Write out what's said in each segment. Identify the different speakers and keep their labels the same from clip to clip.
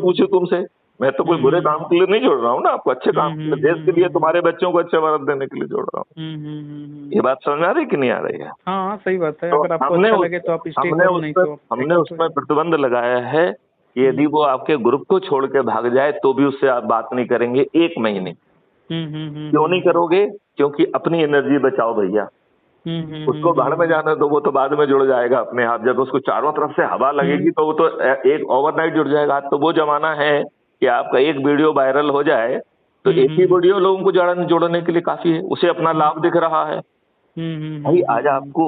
Speaker 1: पूछूं तुमसे? मैं तो कोई बुरे काम के लिए नहीं जोड़ रहा हूँ ना आपको, अच्छे काम के लिए, देश के लिए, तुम्हारे बच्चों को अच्छे भारत देने के लिए जोड़ रहा हूँ। ये बात समझ आ रही कि नहीं आ रही है?
Speaker 2: हाँ सही बात है,
Speaker 1: तो
Speaker 2: अगर आपको अच्छा लगे तो आप स्टे करो, नहीं तो आप
Speaker 1: हमने
Speaker 2: एक्सिट हो
Speaker 1: उसमें
Speaker 2: जाओ।
Speaker 1: प्रतिबंध लगाया है कि यदि वो आपके ग्रुप को छोड़ के भाग जाए तो भी उससे आप बात नहीं करेंगे 1 महीने। क्यों नहीं करोगे? क्योंकि अपनी एनर्जी बचाओ भैया। उसको भाड़ में जाना तो वो तो बाद में जुड़ जाएगा अपने आप, जब उसको चारों तरफ से हवा लगेगी तो वो तो एक ओवरनाइट जुड़ जाएगा। आज तो वो जमाना है कि आपका एक वीडियो वायरल हो जाए तो एक ही वीडियो लोगों को जोड़ने के लिए काफी है, उसे अपना लाभ दिख रहा है। भाई आज आपको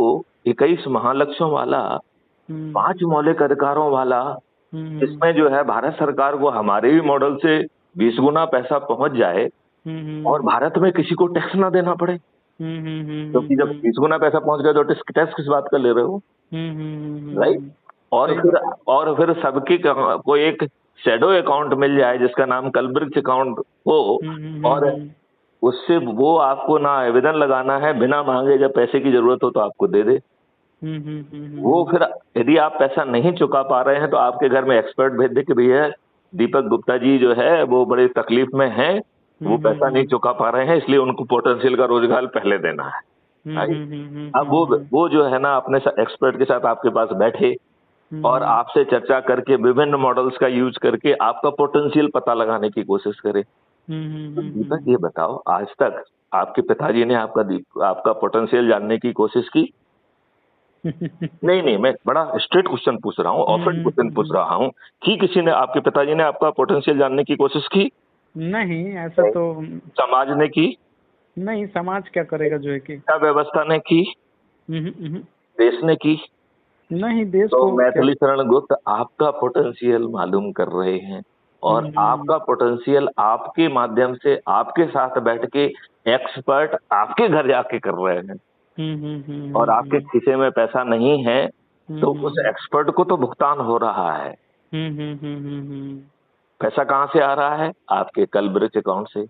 Speaker 1: 21 महालक्ष्यों वाला, 5 मौलिक अधिकारों वाला, इसमें जो है भारत सरकार को हमारे भी मॉडल से 20 गुना पैसा पहुंच जाए और भारत में किसी को टैक्स ना देना पड़े। क्योंकि जब 20 गुना पैसा पहुंच गया तो टैक्स किस बात का ले रहे हो? राइट। और फिर सबकी को एक शैडो अकाउंट मिल जाए जिसका नाम कलब्रिज अकाउंट हो, और उससे वो आपको ना आवेदन लगाना है, बिना मांगे जब पैसे की जरूरत हो तो आपको दे दे। वो फिर यदि आप पैसा नहीं चुका पा रहे हैं तो आपके घर में एक्सपर्ट भेज दे कि भैया दीपक गुप्ता जी जो है वो बड़ी तकलीफ में हैं, वो पैसा नहीं चुका पा रहे हैं, इसलिए उनको पोटेंशियल का रोजगार पहले देना है। अब वो जो है ना अपने एक्सपर्ट के साथ आपके पास बैठे और आपसे चर्चा करके विभिन्न मॉडल्स का यूज करके आपका पोटेंशियल पता लगाने की कोशिश करे। तो दीपक ये बताओ, आज तक आपके पिताजी ने आपका पोटेंशियल जानने की कोशिश की? नहीं, मैं बड़ा स्ट्रेट क्वेश्चन पूछ रहा हूँ, ऑफेंड क्वेश्चन पूछ रहा हूँ कि किसी ने, आपके पिताजी ने आपका पोटेंशियल जानने की कोशिश की?
Speaker 2: नहीं, ऐसा तो
Speaker 1: समाज ने की?
Speaker 2: नहीं, समाज क्या करेगा जो है कि,
Speaker 1: क्या व्यवस्था ने की? देश ने की?
Speaker 2: नहीं, देश
Speaker 1: तो
Speaker 2: को
Speaker 1: मैथिली शरण गुप्त आपका पोटेंशियल मालूम कर रहे हैं और आपका पोटेंशियल आपके माध्यम से आपके साथ बैठ के एक्सपर्ट आपके घर जाके कर रहे हैं। और आपके खीसे में पैसा नहीं है तो उस एक्सपर्ट को तो भुगतान हो रहा है। पैसा कहाँ से आ रहा है? आपके कलब्रिज अकाउंट से।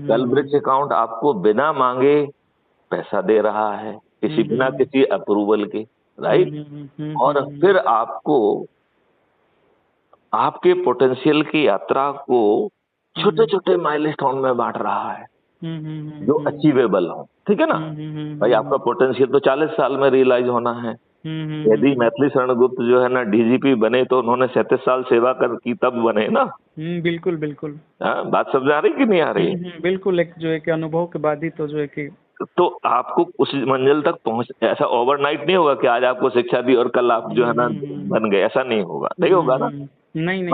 Speaker 1: कलब्रिज अकाउंट आपको बिना मांगे पैसा दे रहा है, बिना किसी अप्रूवल के, राइट। और फिर आपको आपके पोटेंशियल की यात्रा को छोटे छोटे माइलस्टोन में बांट रहा है जो अचीवेबल हो, ठीक है ना। भाई आपका पोटेंशियल तो 40 साल में रियलाइज होना है। यदि मैथिली शरण गुप्त जो है ना डीजीपी बने तो उन्होंने 37 साल सेवा की तब बने ना।
Speaker 2: बिल्कुल बिल्कुल।
Speaker 1: बात समझ आ रही कि नहीं आ रही?
Speaker 2: बिल्कुल, एक जो है कि अनुभव के बाद ही तो जो है कि,
Speaker 1: तो आपको उस मंजिल तक पहुंच, ऐसा ओवरनाइट नहीं होगा कि आज आपको शिक्षा दी और कल आप जो है ना बन गए, ऐसा नहीं होगा, नहीं होगा ना।
Speaker 2: नहीं नहीं।